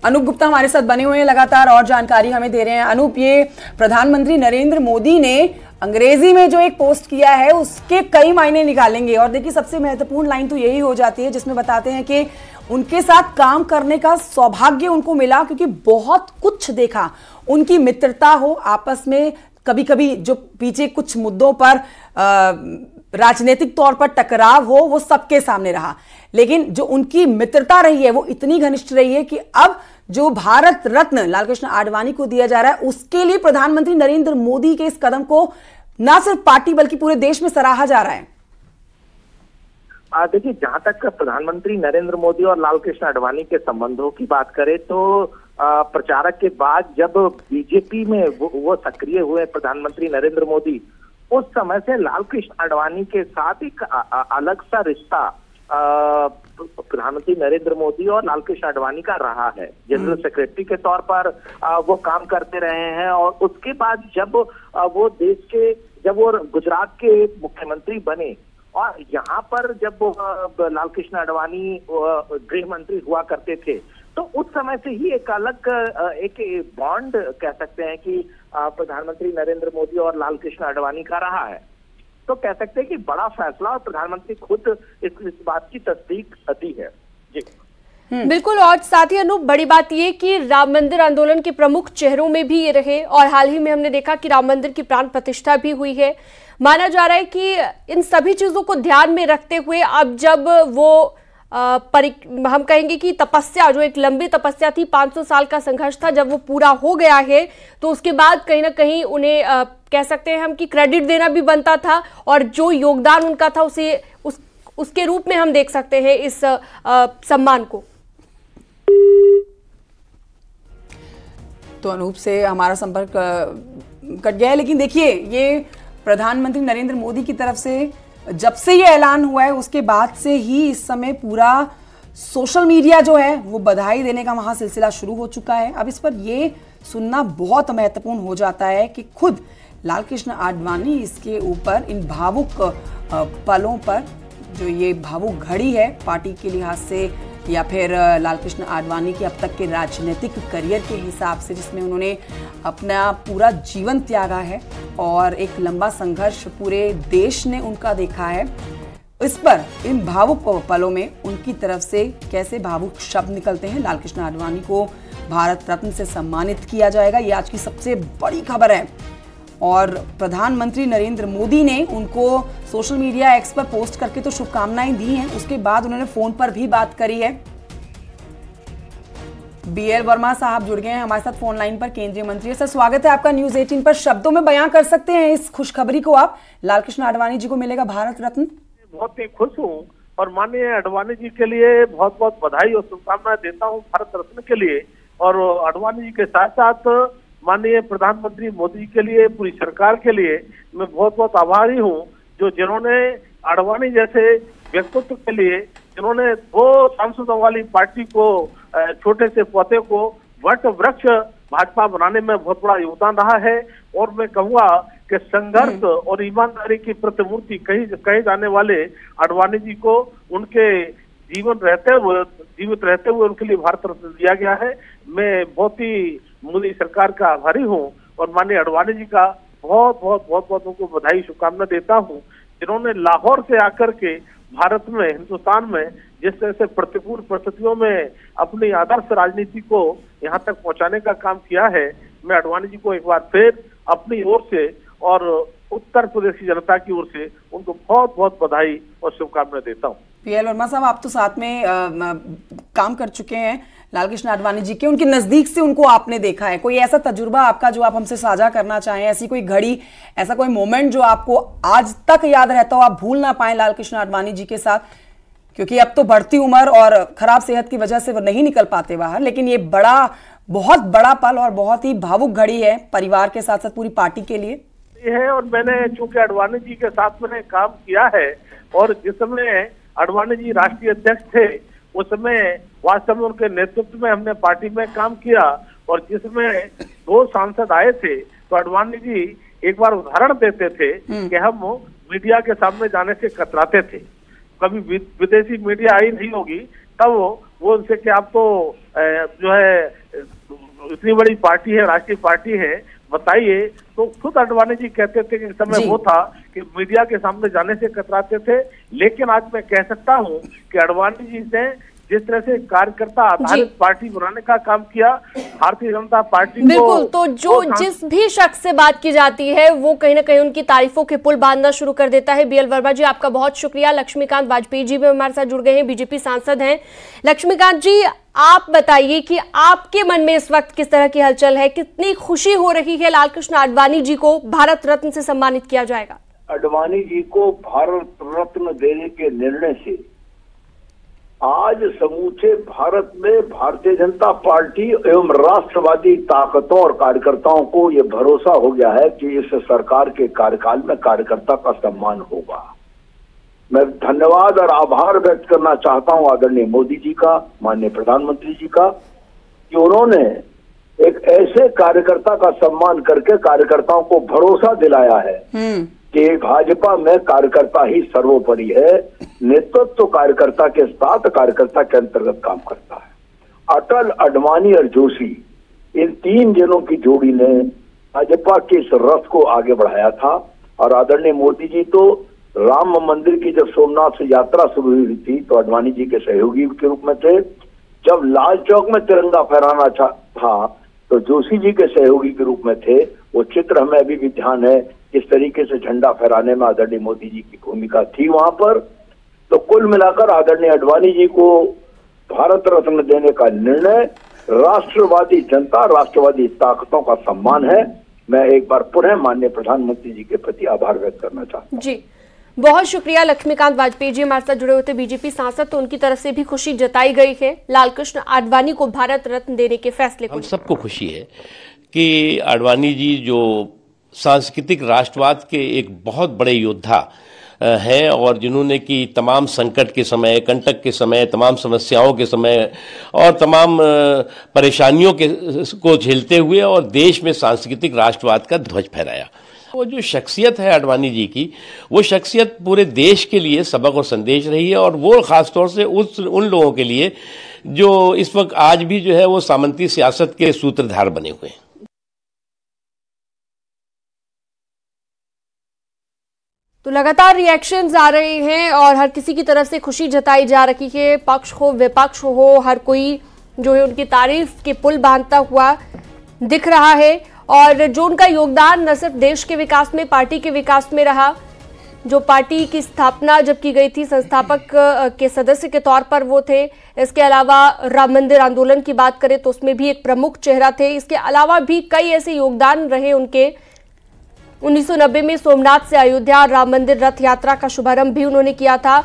अनूप गुप्ता हमारे साथ बने हुए हैं लगातार और जानकारी हमें दे रहे हैं। अनूप, ये प्रधानमंत्री नरेंद्र मोदी ने अंग्रेजी में जो एक पोस्ट किया है उसके कई मायने निकालेंगे। और देखिए, सबसे महत्वपूर्ण लाइन तो यही हो जाती है जिसमें बताते हैं कि उनके साथ काम करने का सौभाग्य उनको मिला क्योंकि बहुत कुछ देखा। उनकी मित्रता हो आपस में, कभी कभी जो पीछे कुछ मुद्दों पर राजनीतिक तौर पर टकराव हो वो सबके सामने रहा, लेकिन जो उनकी मित्रता रही है वो इतनी घनिष्ठ रही है कि अब जो भारत रत्न लालकृष्ण आडवाणी को दिया जा रहा है उसके लिए प्रधानमंत्री नरेंद्र मोदी के इस कदम को ना सिर्फ पार्टी बल्कि पूरे देश में सराहा जा रहा है। देखिए, जहां तक प्रधानमंत्री नरेंद्र मोदी और लालकृष्ण आडवाणी के संबंधों की बात करें तो प्रचारक के बाद जब बीजेपी में वो सक्रिय हुए प्रधानमंत्री नरेंद्र मोदी, उस समय से लालकृष्ण आडवाणी के साथ एक अलग सा रिश्ता प्रधानमंत्री नरेंद्र मोदी और लालकृष्ण आडवाणी का रहा है। जनरल सेक्रेटरी के तौर पर वो काम करते रहे हैं और उसके बाद जब वो गुजरात के मुख्यमंत्री बने और यहाँ पर जब लालकृष्ण आडवाणी गृह मंत्री हुआ करते थे, तो उस समय से ही एक अलग एक बॉन्ड कह सकते हैं कि प्रधानमंत्री नरेंद्र मोदी और लालकृष्ण आडवाणी का रहा है। तो कह सकते हैं कि बड़ा फैसला और प्रधानमंत्री खुद इस बात की तस्दीक दी है। जी बिल्कुल। और साथ ही अनूप, बड़ी बात यह कि राम मंदिर आंदोलन के प्रमुख चेहरों में भी ये रहे और हाल ही में हमने देखा कि राम मंदिर की प्राण प्रतिष्ठा भी हुई है। माना जा रहा है कि इन सभी चीजों को ध्यान में रखते हुए अब जब वो हम कहेंगे कि तपस्या, जो एक लंबी तपस्या थी, 500 साल का संघर्ष था, जब वो पूरा हो गया है तो उसके बाद कहीं ना कहीं उन्हें कह सकते हैं हम कि क्रेडिट देना भी बनता था और जो योगदान उनका था उसे उसके रूप में हम देख सकते हैं इस सम्मान को। तो अनूप से हमारा संपर्क कट गया है, लेकिन देखिए, ये प्रधानमंत्री नरेंद्र मोदी की तरफ से जब से ये ऐलान हुआ है उसके बाद से ही इस समय पूरा सोशल मीडिया जो है वो बधाई देने का वहां सिलसिला शुरू हो चुका है। अब इस पर ये सुनना बहुत महत्वपूर्ण हो जाता है कि खुद लालकृष्ण आडवाणी इसके ऊपर इन भावुक पलों पर, जो ये भावुक घड़ी है पार्टी के लिहाज से या फिर लालकृष्ण आडवाणी के अब तक के राजनीतिक करियर के हिसाब से, जिसमें उन्होंने अपना पूरा जीवन त्यागा है और एक लंबा संघर्ष पूरे देश ने उनका देखा है, इस पर इन भावुक पलों में उनकी तरफ से कैसे भावुक शब्द निकलते हैं। लालकृष्ण आडवाणी को भारत रत्न से सम्मानित किया जाएगा, ये आज की सबसे बड़ी खबर है। और प्रधानमंत्री नरेंद्र मोदी ने उनको सोशल मीडिया एक्स पर पोस्ट करके तो शुभकामनाएं दी हैं, उसके बाद उन्होंने फोन पर भी बात करी है। बीएल वर्मा साहब जुड़ गए हैं हमारे साथ फोन लाइन पर, केंद्रीय मंत्री। सर स्वागत है आपका न्यूज 18 पर। शब्दों में बयां कर सकते हैं इस खुशखबरी को आप, लालकृष्ण आडवाणी जी को मिलेगा भारत रत्न? बहुत ही खुश हूँ और माननीय आडवाणी जी के लिए बहुत बहुत बधाई और शुभकामनाएं देता हूँ भारत रत्न के लिए। और आडवाणी जी के साथ साथ माननीय प्रधानमंत्री मोदी जी के लिए, पूरी सरकार के लिए मैं बहुत बहुत आभारी हूँ, जो जिन्होंने आडवाणी जैसे व्यक्तित्व के लिए, जिन्होंने 2 सांसदों वाली पार्टी को, छोटे से पौधे को वट वृक्ष भाजपा बनाने में बहुत बड़ा योगदान रहा है। और मैं कहूँगा कि संघर्ष और ईमानदारी की प्रतिमूर्ति कहे जाने वाले आडवाणी जी को उनके जीवित रहते हुए उनके लिए भारत रत्न दिया गया है। मैं बहुत ही मोदी सरकार का आभारी हूँ और माननीय आडवाणी जी का बहुत उनको बधाई शुभकामना देता हूँ, जिन्होंने लाहौर से आकर के भारत में, हिंदुस्तान में जिस तरह से प्रतिकूल परिस्थितियों में अपनी आदर्श राजनीति को यहाँ तक पहुँचाने का काम किया है। मैं आडवाणी जी को एक बार फिर अपनी ओर से और उत्तर प्रदेश की जनता की ओर से उनको बहुत बहुत बधाई और शुभकामनाएं देता हूँ। पीएल वर्मा साहब, आप तो साथ में काम कर चुके हैं लालकृष्ण आडवाणी जी के, उनके नजदीक से उनको आपने देखा है। कोई ऐसा तजुर्बा आपका जो आप हमसे साझा करना चाहें, ऐसी कोई घड़ी, ऐसा कोई मोमेंट जो आपको आज तक याद रहता हो, आप भूल ना पाए लालकृष्ण आडवाणी जी के साथ? क्योंकि अब तो बढ़ती उम्र और खराब सेहत की वजह से वो नहीं निकल पाते बाहर, लेकिन ये बहुत बड़ा पल और बहुत ही भावुक घड़ी है परिवार के साथ साथ पूरी पार्टी के लिए है। और मैंने चूंकि आडवाणी जी के साथ मैंने काम किया है और जिस समय आडवाणी जी राष्ट्रीय अध्यक्ष थे उस समय वास्तव में उनके नेतृत्व में हमने पार्टी में काम किया। और जिसमें 2 सांसद आए थे तो आडवाणी जी एक बार उदाहरण देते थे कि हम मीडिया के सामने जाने से कतराते थे। कभी विदेशी मीडिया आई नहीं होगी तब वो उनसे कि आप तो जो है इतनी बड़ी पार्टी है, राष्ट्रीय पार्टी है, बताइए। तो खुद आडवाणी जी कहते थे कि समय वो था कि मीडिया के सामने जाने से कतराते थे। लेकिन आज मैं कह सकता हूं कि आडवाणी जी ने जिस तरह से कार्यकर्ता आधारित पार्टी बनाने का काम किया, भारतीय जनता पार्टी को, बिल्कुल, तो जिस भी शख्स से बात की जाती है वो कहीं ना कहीं उनकी तारीफों के पुल बांधना शुरू कर देता है। बीएल वर्मा जी, आपका बहुत शुक्रिया। लक्ष्मीकांत वाजपेयी जी भी हमारे साथ जुड़ गए हैं, बीजेपी सांसद हैं। लक्ष्मीकांत जी, आप बताइए कि आपके मन में इस वक्त किस तरह की हलचल है, कितनी खुशी हो रही है लालकृष्ण आडवाणी जी को भारत रत्न से सम्मानित किया जाएगा? आडवाणी जी को भारत रत्न देने के निर्णय से आज समूचे भारत में भारतीय जनता पार्टी एवं राष्ट्रवादी ताकतों और कार्यकर्ताओं को ये भरोसा हो गया है कि इस सरकार के कार्यकाल में कार्यकर्ता का सम्मान होगा। मैं धन्यवाद और आभार व्यक्त करना चाहता हूं आदरणीय मोदी जी का, माननीय प्रधानमंत्री जी का, कि उन्होंने एक ऐसे कार्यकर्ता का सम्मान करके कार्यकर्ताओं को भरोसा दिलाया है कि भाजपा में कार्यकर्ता ही सर्वोपरि है। नेतृत्व कार्यकर्ता के साथ, कार्यकर्ता के अंतर्गत काम करता है। अटल, आडवाणी और जोशी, इन 3 जनों की जोड़ी ने भाजपा के इस रथ को आगे बढ़ाया था। और आदरणीय मोदी जी तो राम मंदिर की जब सोमनाथ से यात्रा शुरू हुई थी तो आडवाणी जी के सहयोगी के रूप में थे। जब लाल चौक में तिरंगा फहराना था तो जोशी जी के सहयोगी के रूप में थे। वो चित्र हमें अभी भी ध्यान है किस तरीके से झंडा फहराने में आदरणीय मोदी जी की भूमिका थी वहां पर। तो कुल मिलाकर आदरणीय आडवाणी जी को भारत रत्न देने का निर्णय राष्ट्रवादी जनता, राष्ट्रवादी ताकतों का सम्मान है। मैं एक बार पुनः माननीय प्रधानमंत्री जी के प्रति आभार व्यक्त करना चाहता हूँ। जी, बहुत शुक्रिया। लक्ष्मीकांत वाजपेयी जी हमारे साथ जुड़े हुए थे, बीजेपी सांसद, तो उनकी तरफ से भी खुशी जताई गई है लालकृष्ण आडवाणी को भारत रत्न देने के फैसले को। हम सबको खुशी है कि आडवाणी जी जो सांस्कृतिक राष्ट्रवाद के एक बहुत बड़े योद्धा हैं और जिन्होंने कि तमाम संकट के समय, कंटक के समय, तमाम समस्याओं के समय और तमाम परेशानियों को झेलते हुए और देश में सांस्कृतिक राष्ट्रवाद का ध्वज फहराया। वो जो शख्सियत है आडवाणी जी की, वो शख्सियत पूरे देश के लिए सबक और संदेश रही है। और वो खासतौर से उन लोगों के लिए जो इस वक्त आज भी जो है वो सामंती सियासत के सूत्रधार बने हुए हैं। तो लगातार रिएक्शंस आ रहे हैं और हर किसी की तरफ से खुशी जताई जा रही है, पक्ष हो विपक्ष हो, हर कोई जो है उनकी तारीफ के पुल बांधता हुआ दिख रहा है। और जो उनका योगदान न सिर्फ देश के विकास में, पार्टी के विकास में रहा, जो पार्टी की स्थापना जब की गई थी, संस्थापक के सदस्य के तौर पर वो थे। इसके अलावा राम मंदिर आंदोलन की बात करें तो उसमें भी एक प्रमुख चेहरा थे। इसके अलावा भी कई ऐसे योगदान रहे उनके। 1990 में सोमनाथ से अयोध्या राम मंदिर रथ यात्रा का शुभारंभ भी उन्होंने किया था।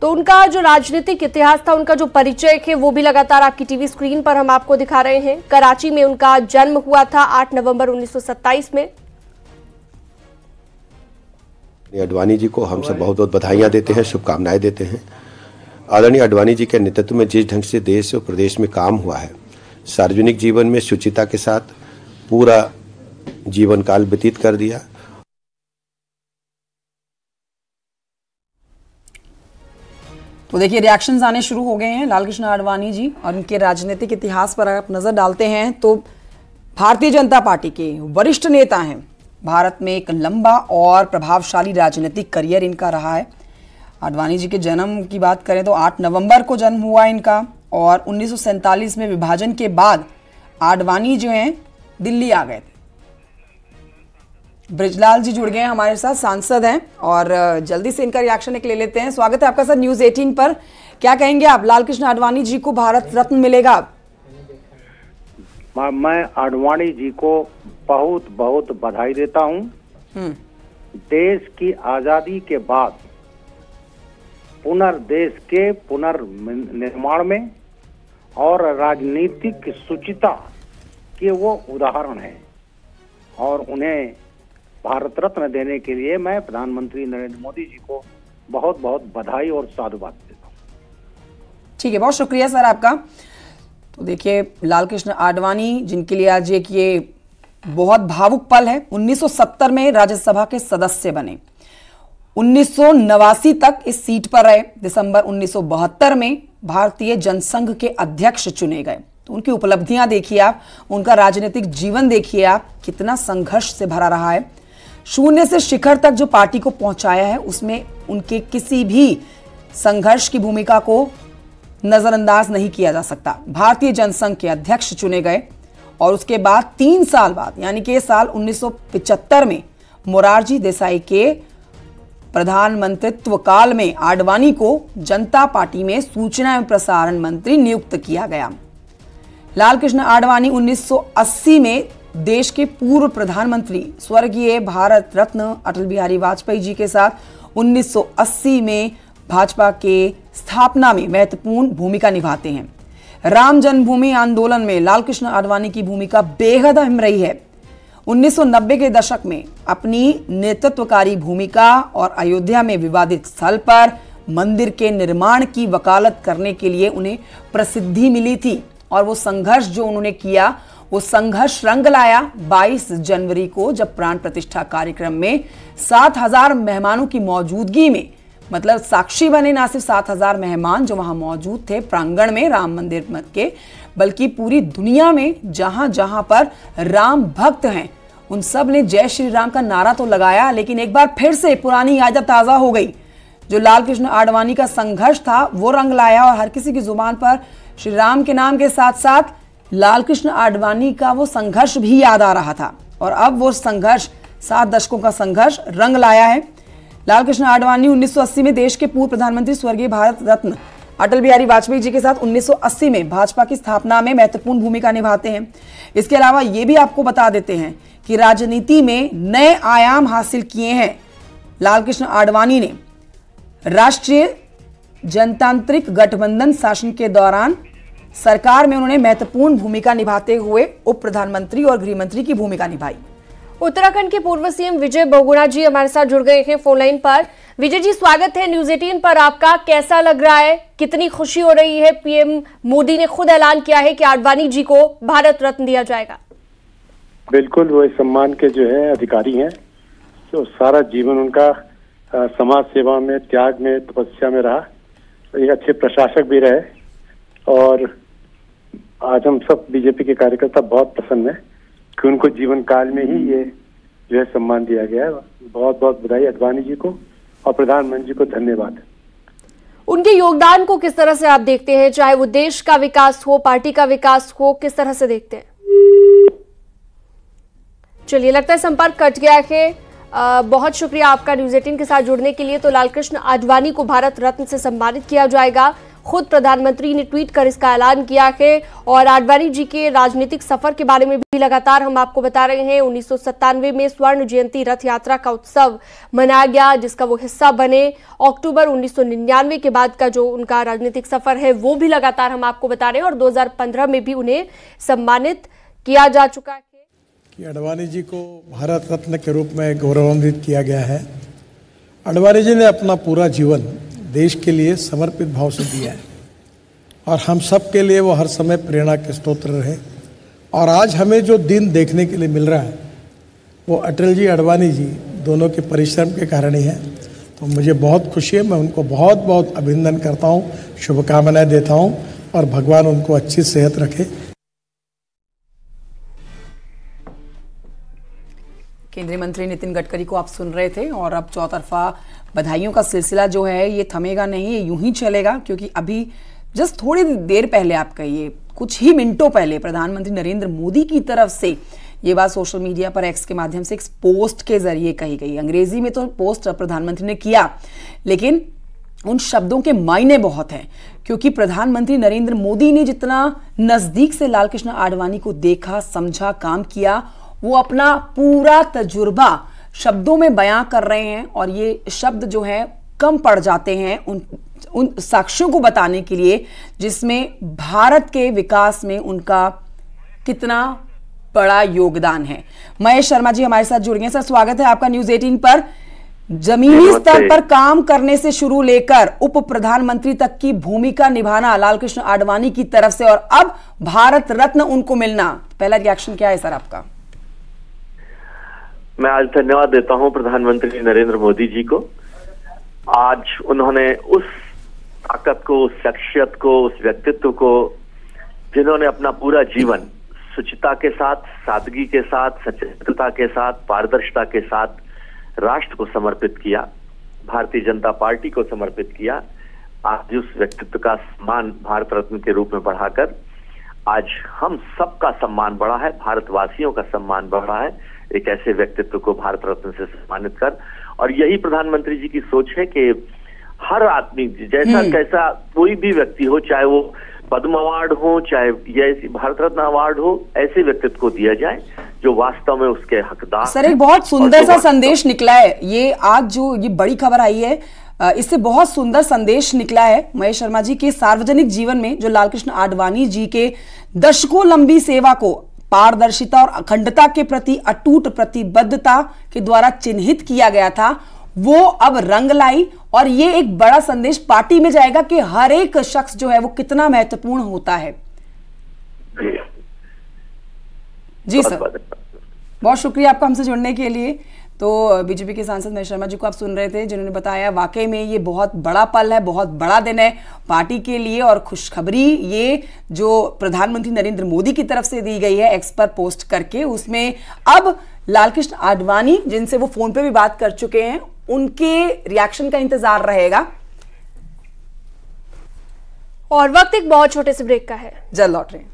तो उनका जो राजनीतिक इतिहास था, उनका जो परिचय है, वो भी लगातार आपकी टीवी स्क्रीन पर हम आपको दिखा रहे हैं। कराची में उनका जन्म हुआ था 8 नवंबर 1927 में। आडवाणी जी को हम सब बहुत बहुत बधाइयां देते हैं, शुभकामनाएं देते हैं। आदरणीय आडवाणी जी के नेतृत्व में जिस ढंग से देश और प्रदेश में काम हुआ है, सार्वजनिक जीवन में शुचिता के साथ पूरा जीवन काल व्यतीत कर दिया। तो देखिए रिएक्शंस आने शुरू हो गए हैं लालकृष्ण आडवाणी जी और उनके राजनीतिक इतिहास पर आप नजर डालते हैं तो भारतीय जनता पार्टी के वरिष्ठ नेता हैं। भारत में एक लंबा और प्रभावशाली राजनीतिक करियर इनका रहा है। आडवाणी जी के जन्म की बात करें तो 8 नवंबर को जन्म हुआ इनका और 1947 में विभाजन के बाद आडवाणी जो हैं दिल्ली आ गए थे। ब्रिजलाल जी जुड़ गए हैं हमारे साथ, सांसद हैं और जल्दी से इनका रिएक्शन एक ले लेते हैं। स्वागत है आपका सर न्यूज़ 18 पर। क्या कहेंगे आप, लालकृष्ण आडवाणी जी को भारत रत्न मिलेगा? मैं आडवाणी जी को बहुत बहुत बधाई देता हूं। देश की आजादी के बाद देश के पुनर्निर्माण में और राजनीतिक शुचिता के वो उदाहरण हैं और उन्हें भारत रत्न देने के लिए मैं प्रधानमंत्री नरेंद्र मोदी जी को बहुत बहुत बधाई और साधुवाद देता हूँ। ठीक है, बहुत शुक्रिया सर आपका। तो देखिए लालकृष्ण आडवाणी जिनके लिए आज एक ये बहुत भावुक पल है, 1970 में राज्यसभा के सदस्य बने, 1989 तक इस सीट पर रहे, दिसंबर 1972 में भारतीय जनसंघ के अध्यक्ष चुने गए। तो उनकी उपलब्धियां देखिए आप, उनका राजनीतिक जीवन देखिए आप, कितना संघर्ष से भरा रहा है। शून्य से शिखर तक जो पार्टी को पहुंचाया है उसमें उनके किसी भी संघर्ष की भूमिका को नजरअंदाज नहीं किया जा सकता। भारतीय जनसंघ के अध्यक्ष चुने गए और उसके बाद 3 साल बाद यानी कि साल 1975 में मोरारजी देसाई के प्रधानमंत्रित्व काल में आडवाणी को जनता पार्टी में सूचना एवं प्रसारण मंत्री नियुक्त किया गया। लालकृष्ण आडवाणी 1980 में देश के पूर्व प्रधानमंत्री स्वर्गीय भारत रत्न अटल बिहारी वाजपेयी जी के साथ 1980 में भाजपा के स्थापना में महत्वपूर्ण भूमिका निभाते हैं। राम जन्मभूमि आंदोलन में लालकृष्ण आडवाणी की भूमिका बेहद अहम रही है। 1990 के दशक में अपनी नेतृत्वकारी भूमिका और अयोध्या में विवादित स्थल पर मंदिर के निर्माण की वकालत करने के लिए उन्हें प्रसिद्धि मिली थी और वो संघर्ष जो उन्होंने किया वो संघर्ष रंग लाया 22 जनवरी को, जब प्राण प्रतिष्ठा कार्यक्रम में 7000 मेहमानों की मौजूदगी में, मतलब साक्षी बने ना सिर्फ 7000 मेहमान जो वहां मौजूद थे प्रांगण में राम मंदिर के, बल्कि पूरी दुनिया में जहां जहां पर राम भक्त हैं उन सब ने जय श्री राम का नारा तो लगाया, लेकिन एक बार फिर से पुरानी यादें ताजा हो गई। जो लालकृष्ण आडवाणी का संघर्ष था वो रंग लाया और हर किसी की जुबान पर श्री राम के नाम के साथ साथ लालकृष्ण आडवाणी का वो संघर्ष भी याद आ रहा था और अब वो संघर्ष 7 दशकों का संघर्ष रंग लाया है। लालकृष्ण आडवाणी 1980 में देश के पूर्व प्रधानमंत्री स्वर्गीय भारत रत्न अटल बिहारी वाजपेयी जी के साथ 1980 में भाजपा की स्थापना में महत्वपूर्ण भूमिका निभाते हैं। इसके अलावा ये भी आपको बता देते हैं कि राजनीति में नए आयाम हासिल किए हैं लालकृष्ण आडवाणी ने। राष्ट्रीय जनतांत्रिक गठबंधन शासन के दौरान सरकार में उन्होंने महत्वपूर्ण भूमिका निभाते हुए उप प्रधानमंत्री और गृह मंत्री की भूमिका निभाई। उत्तराखंड के पूर्व सीएम विजय बहुगुणा जी हमारे साथ जुड़ गए हैं फोन लाइन पर। विजय जी स्वागत है न्यूज़ 18 पर आपका। कैसा लग रहा है, कितनी खुशी हो रही है? पीएम मोदी ने खुद ऐलान किया है कि आडवाणी जी को भारत रत्न दिया जाएगा। बिल्कुल, वो इस सम्मान के जो है अधिकारी हैं। तो सारा जीवन उनका समाज सेवा में, त्याग में, तपस्या में रहा। एक अच्छे प्रशासक भी रहे और आज हम सब बीजेपी के कार्यकर्ता बहुत प्रसन्न है कि उनको जीवन काल में ही ये जो है सम्मान दिया गया है। बहुत बहुत बधाई आडवाणी जी को और प्रधानमंत्री जी को धन्यवाद। उनके योगदान को किस तरह से आप देखते हैं, चाहे वो देश का विकास हो, पार्टी का विकास हो, किस तरह से देखते हैं? चलिए लगता है संपर्क कट गया है। बहुत शुक्रिया आपका न्यूज़ 18 के साथ जुड़ने के लिए। तो लालकृष्ण आडवाणी को भारत रत्न से सम्मानित किया जाएगा। खुद प्रधानमंत्री ने ट्वीट कर इसका ऐलान किया है। और आडवाणी जी के राजनीतिक सफर के बारे में भी लगातार हम आपको बता रहे हैं। 1997 में स्वर्ण जयंती रथ यात्रा का उत्सव मनाया गया, जिसका वो हिस्सा बने। अक्टूबर 1999 के बाद का जो उनका राजनीतिक सफर है वो भी लगातार हम आपको बता रहे हैं। और 2015 में भी उन्हें सम्मानित किया जा चुका है कि आडवाणी जी को भारत रत्न के रूप में गौरवान्वित किया गया है। आडवाणी जी ने अपना पूरा जीवन देश के लिए समर्पित भाव से दिया है और हम सब के लिए वो हर समय प्रेरणा के स्रोत रहे। और आज हमें जो दिन देखने के लिए मिल रहा है वो अटल जी, आडवाणी जी दोनों के परिश्रम के कारण ही है। तो मुझे बहुत खुशी है, मैं उनको बहुत बहुत अभिनंदन करता हूँ, शुभकामनाएं देता हूँ और भगवान उनको अच्छी सेहत रखे। केंद्रीय मंत्री नितिन गडकरी को आप सुन रहे थे। और अब चौतरफा बधाइयों का सिलसिला जो है ये थमेगा नहीं, ये यूं ही चलेगा, क्योंकि अभी जस्ट थोड़ी देर पहले, आप कहिए कुछ ही मिनटों पहले, प्रधानमंत्री नरेंद्र मोदी की तरफ से ये बात सोशल मीडिया पर एक्स के माध्यम से एक पोस्ट के जरिए कही गई। अंग्रेजी में तो पोस्ट प्रधानमंत्री ने किया, लेकिन उन शब्दों के मायने बहुत हैं, क्योंकि प्रधानमंत्री नरेंद्र मोदी ने जितना नजदीक से लालकृष्ण आडवाणी को देखा, समझा, काम किया, वो अपना पूरा तजुर्बा शब्दों में बयां कर रहे हैं। और ये शब्द जो है कम पड़ जाते हैं उन साक्ष्यों को बताने के लिए जिसमें भारत के विकास में उनका कितना बड़ा योगदान है। महेश शर्मा जी हमारे साथ जुड़ गए। सर, स्वागत है आपका न्यूज़ 18 पर। जमीनी स्तर पर काम करने से शुरू लेकर उप प्रधानमंत्री तक की भूमिका निभाना लालकृष्ण आडवाणी की तरफ से, और अब भारत रत्न उनको मिलना, पहला रिएक्शन क्या है सर आपका? मैं आज धन्यवाद देता हूं प्रधानमंत्री नरेंद्र मोदी जी को। आज उन्होंने उस ताकत को, उस शख्सियत को, उस व्यक्तित्व को, जिन्होंने अपना पूरा जीवन शुचिता के साथ, सादगी के साथ, सचेतनता के साथ, पारदर्शिता के साथ राष्ट्र को समर्पित किया, भारतीय जनता पार्टी को समर्पित किया, आज उस व्यक्तित्व का सम्मान भारत रत्न के रूप में बढ़ाकर आज हम सबका सम्मान बढ़ा है, भारतवासियों का सम्मान बढ़ा है एक ऐसे व्यक्तित्व को भारत रत्न से सम्मानित कर। और यही प्रधानमंत्री जी की सोच है कि हर आदमी, जैसा कैसा कोई भी व्यक्ति हो, चाहे वो पद्म अवार्ड हो, चाहे ये भारत रत्न अवार्ड हो, ऐसे व्यक्तित्व को दिया जाए जो वास्तव में उसके हकदार। सर, एक बहुत सुंदर सा संदेश निकला है ये आज जो ये बड़ी खबर आई है, इससे बहुत सुंदर संदेश निकला है महेश शर्मा जी के सार्वजनिक जीवन में जो लालकृष्ण आडवाणी जी के दशकों लंबी सेवा को पारदर्शिता और अखंडता के प्रति अटूट प्रतिबद्धता के द्वारा चिन्हित किया गया था, वो अब रंग लाई। और ये एक बड़ा संदेश पार्टी में जाएगा कि हर एक शख्स जो है वो कितना महत्वपूर्ण होता है। जी सर, बहुत शुक्रिया आपका हमसे जुड़ने के लिए। तो बीजेपी के सांसद महेश शर्मा जी को आप सुन रहे थे, जिन्होंने बताया वाकई में ये बहुत बड़ा पल है, बहुत बड़ा दिन है पार्टी के लिए। और खुशखबरी ये जो प्रधानमंत्री नरेंद्र मोदी की तरफ से दी गई है एक्स पर पोस्ट करके, उसमें अब लालकृष्ण आडवाणी, जिनसे वो फोन पे भी बात कर चुके हैं, उनके रिएक्शन का इंतजार रहेगा। और वक्त एक बहुत छोटे से ब्रेक का है, जल्द लौट रहे हैं।